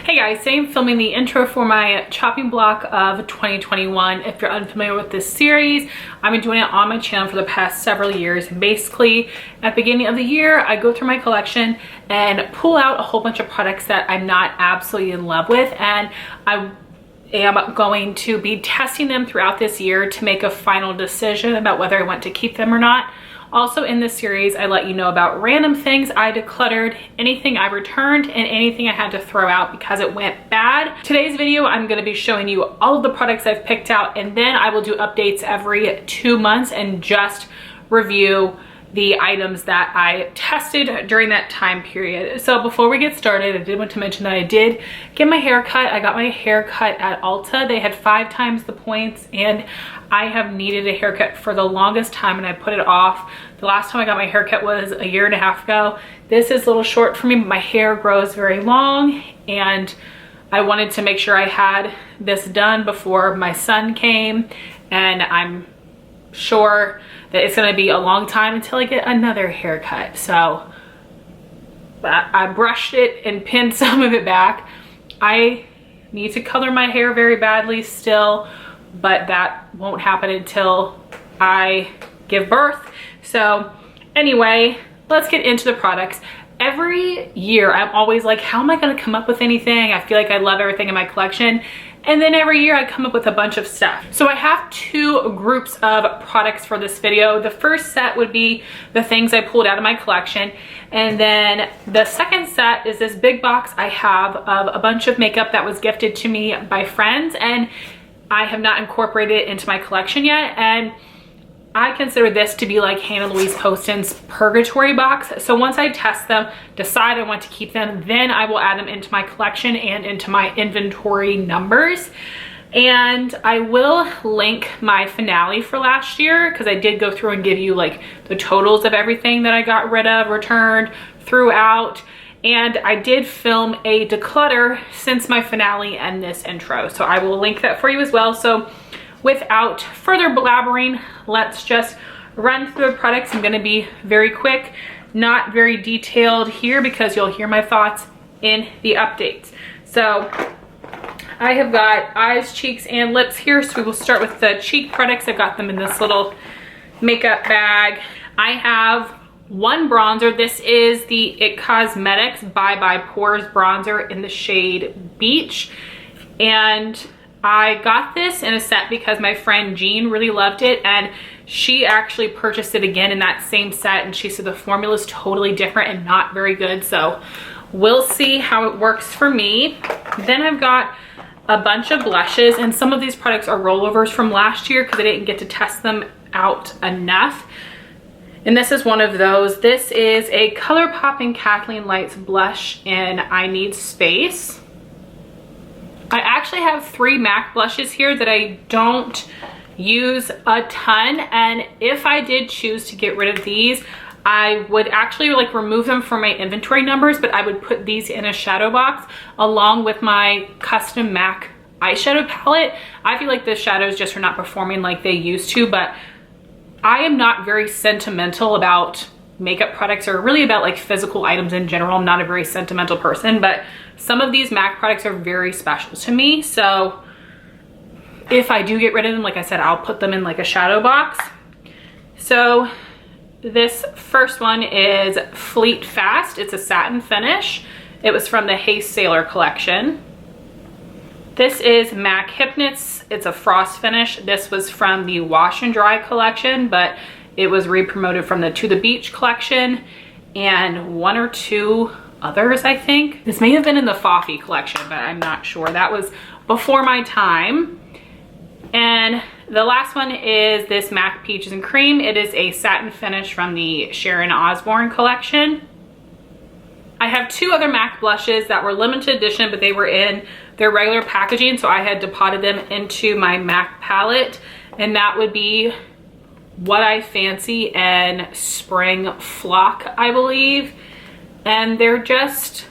Hey guys, today I'm filming the intro for my chopping block of 2021. If you're unfamiliar with this series, I've been doing it on my channel for the past several years. And basically, at the beginning of the year, I go through my collection and pull out a whole bunch of products that I'm not absolutely in love with, and I am going to be testing them throughout this year to make a final decision about whether I want to keep them or not. Also in this series, I let you know about random things I decluttered, anything I returned, and anything I had to throw out because it went bad. Today's video, I'm going to be showing you all of the products I've picked out, and then I will do updates every 2 months and just review the items that I tested during that time period. So before we get started, I did want to mention that I did get my hair cut. I got my hair cut at Ulta. They had 5 times the points, and I have needed a haircut for the longest time and I put it off. The last time I got my haircut was a year and a half ago. This is a little short for me, but my hair grows very long and I wanted to make sure I had this done before my son came, and I'm sure that it's going to be a long time until I get another haircut. So I brushed it and pinned some of it back. I need to color my hair very badly still, but that won't happen until I give birth. So anyway, let's get into the products. Every year I'm always like, how am I going to come up with anything? I feel like I love everything in my collection, and then every year I come up with a bunch of stuff. So I have 2 groups of products for this video. The first set would be the things I pulled out of my collection, and then the second set is this big box I have of a bunch of makeup that was gifted to me by friends, and I have not incorporated it into my collection yet, and I consider this to be like Hannah Louise Poston's purgatory box. So once I test them, decide I want to keep them, then I will add them into my collection and into my inventory numbers. And I will link my finale for last year because I did go through and give you like the totals of everything that I got rid of, returned, threw out. And I did film a declutter since my finale and this intro. So I will link that for you as well. So without further blabbering, let's just run through the products. I'm gonna be very quick, not very detailed here because you'll hear my thoughts in the updates. So I have got eyes, cheeks, and lips here. So we will start with the cheek products. I've got them in this little makeup bag. I have one bronzer. This is the It Cosmetics Bye Bye Pores bronzer in the shade Beach. And I got this in a set because my friend Jean really loved it, and she actually purchased it again in that same set, and she said the formula is totally different and not very good. So we'll see how it works for me. Then I've got a bunch of blushes, and some of these products are rollovers from last year because I didn't get to test them out enough. And this is one of those. This is a ColourPop and Kathleen Lights blush in I Need Space. I actually have 3 MAC blushes here that I don't use a ton, and if I did choose to get rid of these, I would actually like remove them from my inventory numbers, but I would put these in a shadow box along with my custom MAC eyeshadow palette. I feel like the shadows just are not performing like they used to, but I am not very sentimental about makeup products or really about like physical items in general. I'm not a very sentimental person, but some of these MAC products are very special to me. So if I do get rid of them, like I said, I'll put them in like a shadow box. So this first one is Fleet Fast. It's a satin finish. It was from the Haste Sailor collection. This is MAC Hypnots. It's a frost finish. This was from the Wash and Dry collection, but it was re-promoted from the To the Beach collection and 1 or 2 others, I think. This may have been in the Foffi collection, but I'm not sure. That was before my time. And the last one is this MAC Peaches and Cream. It is a satin finish from the Sharon Osbourne collection. I have 2 other MAC blushes that were limited edition, but they were in their regular packaging, so I had depotted them into my MAC palette, and that would be What I Fancy and Spring Flock, I believe. And they're just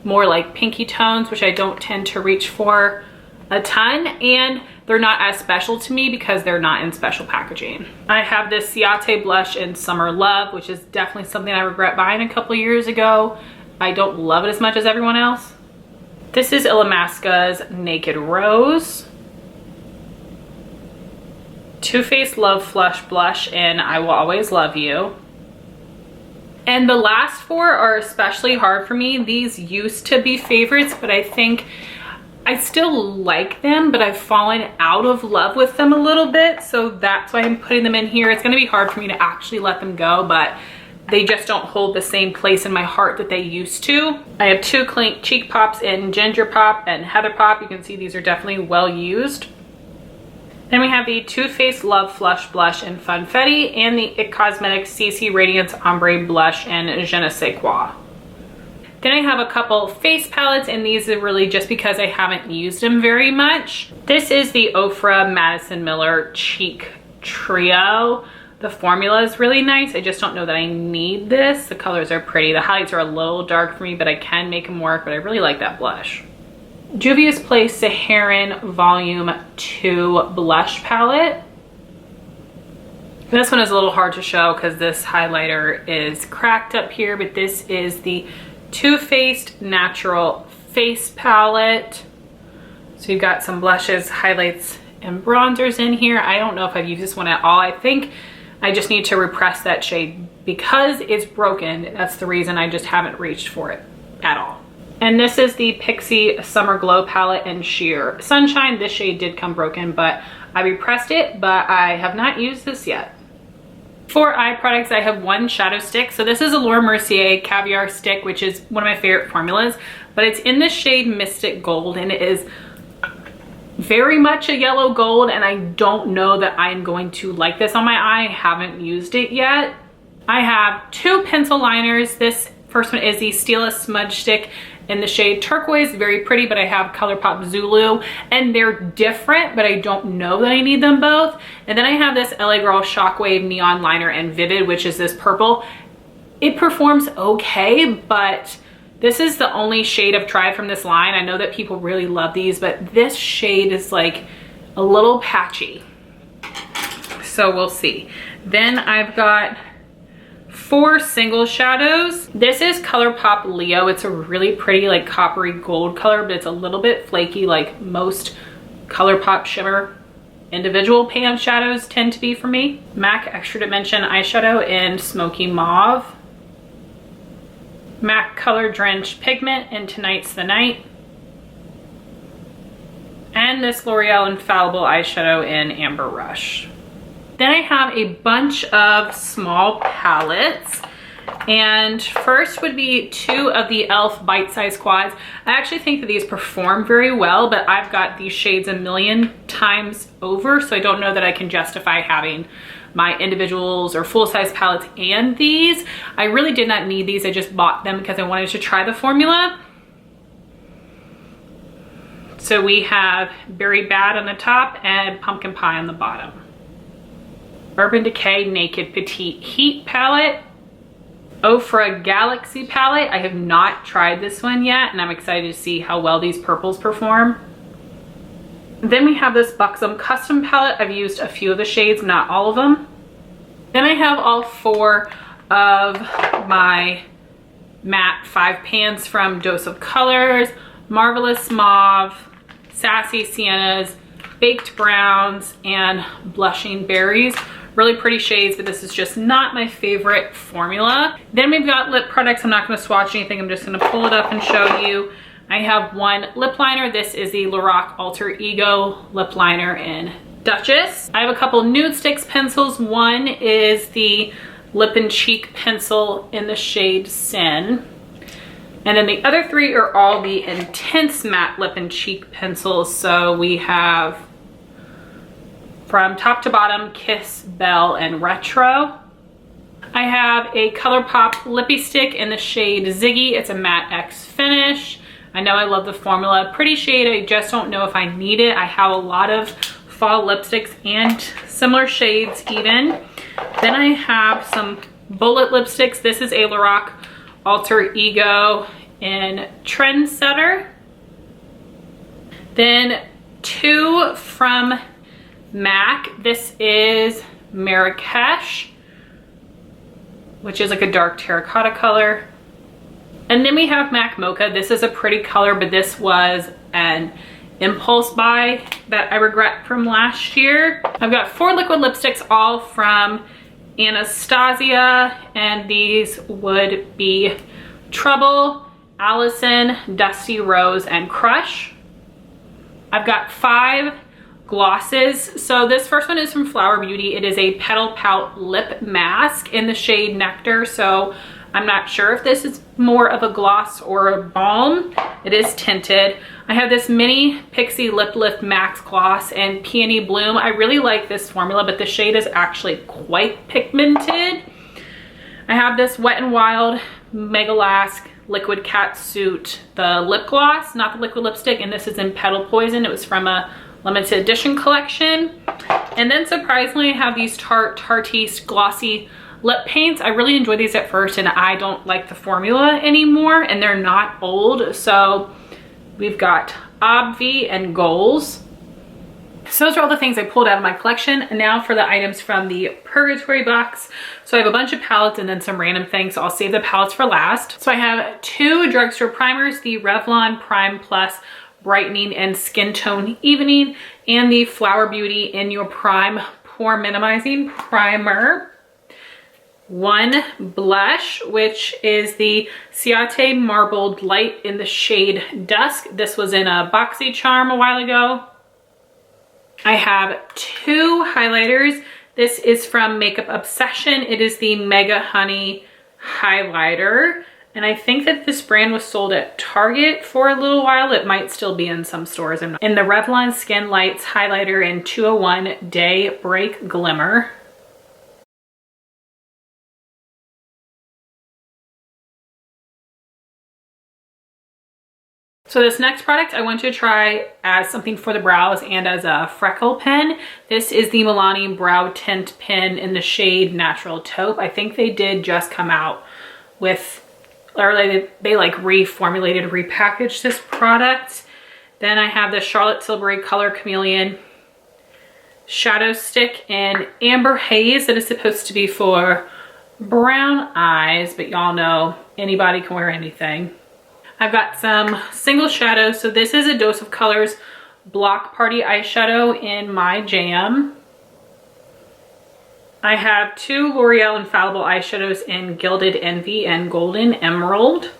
more like pinky tones, which I don't tend to reach for a ton, and they're not as special to me because they're not in special packaging. I have this Ciate blush in Summer Love, which is definitely something I regret buying a couple years ago. I don't love it as much as everyone else. This is Illamasqua's Naked Rose. Too Faced Love Flush Blush in I Will Always Love You. And the last four are especially hard for me. These used to be favorites, but I think I still like them, but I've fallen out of love with them a little bit. So that's why I'm putting them in here. It's gonna be hard for me to actually let them go, but they just don't hold the same place in my heart that they used to. I have two cheek pops in Ginger Pop and Heather Pop. You can see these are definitely well used. Then we have the Too Faced Love Flush Blush in Funfetti and the IT Cosmetics CC Radiance Ombre Blush in Je ne sais quoi. Then I have a couple face palettes, and these are really just because I haven't used them very much. This is the Ofra Madison Miller Cheek Trio. The formula is really nice. I just don't know that I need this. The colors are pretty. The highlights are a little dark for me, but I can make them work, but I really like that blush. Juvia's Place Saharan Volume 2 Blush Palette. This one is a little hard to show because this highlighter is cracked up here, but this is the Too Faced Natural Face Palette. So you've got some blushes, highlights, and bronzers in here. I don't know if I've used this one at all. I think I just need to repress that shade because it's broken. That's the reason I just haven't reached for it at all. And this is the Pixi Summer Glow Palette in Sheer Sunshine. This shade did come broken, but I repressed it, but I have not used this yet. For eye products, I have one shadow stick. So this is a Laura Mercier Caviar Stick, which is one of my favorite formulas, but it's in the shade Mystic Gold, and it is very much a yellow gold, and I don't know that I'm going to like this on my eye. I haven't used it yet. I have two pencil liners. This first one is the Stila Smudge Stick in the shade Turquoise, very pretty, but I have ColourPop Zulu, and they're different, but I don't know that I need them both. And then I have this LA Girl Shockwave Neon Liner in Vivid, which is this purple. It performs okay, but this is the only shade I've tried from this line. I know that people really love these, but this shade is like a little patchy. So we'll see. Then I've got 4 single shadows. This is ColourPop Leo. It's a really pretty like coppery gold color, but it's a little bit flaky like most ColourPop shimmer individual pan shadows tend to be for me. MAC Extra Dimension eyeshadow in Smoky Mauve. MAC Color Drenched Pigment in Tonight's the Night. And this L'Oreal Infallible eyeshadow in Amber Rush. Then I have a bunch of small palettes, and first would be 2 of the e.l.f. Bite Size Quads. I actually think that these perform very well, but I've got these shades a million times over, so I don't know that I can justify having my individuals or full-size palettes and these. I really did not need these. I just bought them because I wanted to try the formula. So we have Berry Bad on the top and Pumpkin Pie on the bottom. Urban Decay Naked Petite Heat Palette. Ofra Galaxy Palette. I have not tried this one yet, and I'm excited to see how well these purples perform. Then we have this Buxom Custom Palette. I've used a few of the shades, not all of them. Then I have all 4 of my matte 5 pans from Dose of Colors. Marvelous Mauve, Sassy Siennas, Baked Browns, and Blushing Berries. Really pretty shades, but this is just not my favorite formula. Then we've got lip products. I'm not going to swatch anything. I'm just going to pull it up and show you. I have one lip liner. This is the Lorac Alter Ego lip liner in Duchess. I have a couple nude sticks pencils. One is the Lip and Cheek pencil in the shade Sin. And then the other 3 are all the Intense Matte Lip and Cheek pencils. So we have from top to bottom, Kiss, Belle, and Retro. I have a ColourPop Lippy Stick in the shade Ziggy. It's a Matte X finish. I know I love the formula. Pretty shade, I just don't know if I need it. I have a lot of fall lipsticks and similar shades even. Then I have some bullet lipsticks. This is a Lorac Alter Ego in Trendsetter. Then 2 from MAC. This is Marrakesh, which is like a dark terracotta color. And then we have MAC Mocha. This is a pretty color, but this was an impulse buy that I regret from last year. I've got 4 liquid lipsticks, all from Anastasia, and these would be Trouble, Allison, Dusty Rose, and Crush. I've got 5 glosses. So this first one is from Flower Beauty. It is a Petal Pout lip mask in the shade Nectar. So I'm not sure if this is more of a gloss or a balm. It is tinted. I have this mini Pixi Lip Lift Max Gloss in Peony Bloom. I really like this formula, but the shade is actually quite pigmented. I have this Wet n Wild Mega Lask Liquid Catsuit, the lip gloss, not the liquid lipstick, and this is in Petal Poison. It was from a limited edition collection. And then surprisingly, I have these Tartiste Glossy lip paints. I really enjoyed these at first, and I don't like the formula anymore, and they're not old. So we've got Obvi and Goals. So those are all the things I pulled out of my collection. And now for the items from the Purgatory box. So I have a bunch of palettes and then some random things. So I'll save the palettes for last. So I have 2 drugstore primers, the Revlon Prime Plus Brightening and Skin Tone Evening, and the Flower Beauty In Your Prime Pore Minimizing Primer. 1 blush, which is the Ciate Marbled Light in the shade Dusk. This was in a BoxyCharm a while ago. I have 2 highlighters. This is from Makeup Obsession. It is the Mega Honey highlighter. And I think that this brand was sold at Target for a little while. It might still be in some stores. In the Revlon Skin Lights highlighter in 201 Day Break Glimmer. So this next product I want to try as something for the brows and as a freckle pen. This is the Milani Brow Tint Pen in the shade Natural Taupe. I think they did just come out with, or they like reformulated, repackaged this product. Then I have the Charlotte Tilbury Color Chameleon Shadow Stick in Amber Haze that is supposed to be for brown eyes, but y'all know anybody can wear anything. I've got some single shadows. So this is a Dose of Colors Block Party eyeshadow in My Jam. I have 2 L'Oreal Infallible eyeshadows in Gilded Envy and Golden Emerald.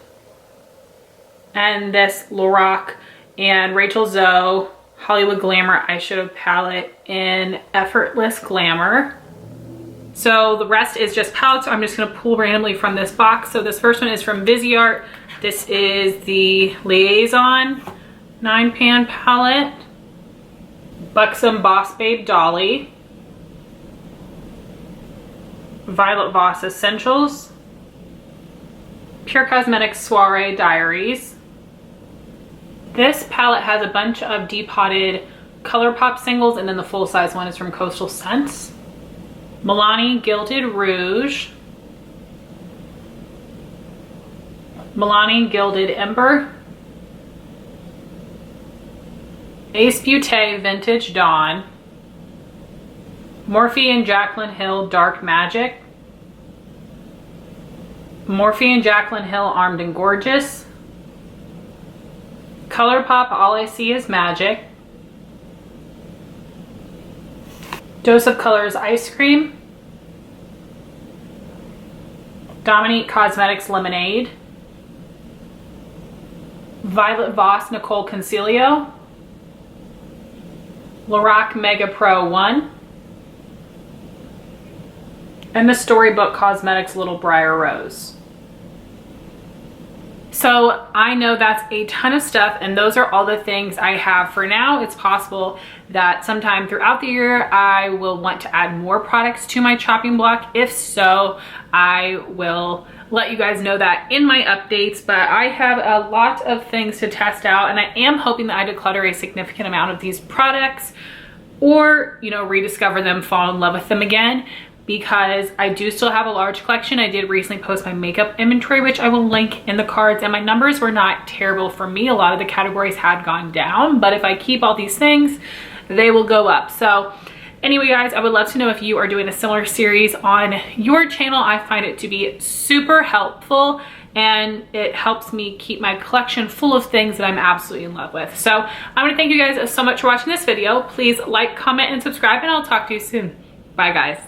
And this Lorac and Rachel Zoe Hollywood Glamour eyeshadow palette in Effortless Glamour. So the rest is just palettes. So I'm just gonna pull randomly from this box. So this first one is from Viseart. This is the Liaison 9-pan palette. Buxom Boss Babe Dolly. Violet Voss Essentials. Pure Cosmetics Soiree Diaries. This palette has a bunch of depotted ColourPop singles, and then the full-size one is from Coastal Scents. Milani Gilded Rouge. Milani Gilded Ember. Ace Beauté Vintage Dawn. Morphe and Jaclyn Hill Dark Magic. Morphe and Jaclyn Hill Armed and Gorgeous. ColourPop All I See Is Magic. Dose of Colors Ice Cream. Dominique Cosmetics Lemonade. Violet Voss Nicole Concilio. Lorac Mega Pro 1. And the Storybook Cosmetics Little Briar Rose. So I know that's a ton of stuff, and those are all the things I have for now. It's possible that sometime throughout the year I will want to add more products to my chopping block. If so, I will let you guys know that in my updates. But I have a lot of things to test out, and I am hoping that I declutter a significant amount of these products, or, you know, rediscover them, fall in love with them again, because I do still have a large collection. I did recently post my makeup inventory, which I will link in the cards, and my numbers were not terrible for me. A lot of the categories had gone down, but if I keep all these things, they will go up. So anyway, guys, I would love to know if you are doing a similar series on your channel. I find it to be super helpful and it helps me keep my collection full of things that I'm absolutely in love with. So I want to thank you guys so much for watching this video. Please like, comment, and subscribe, and I'll talk to you soon. Bye guys.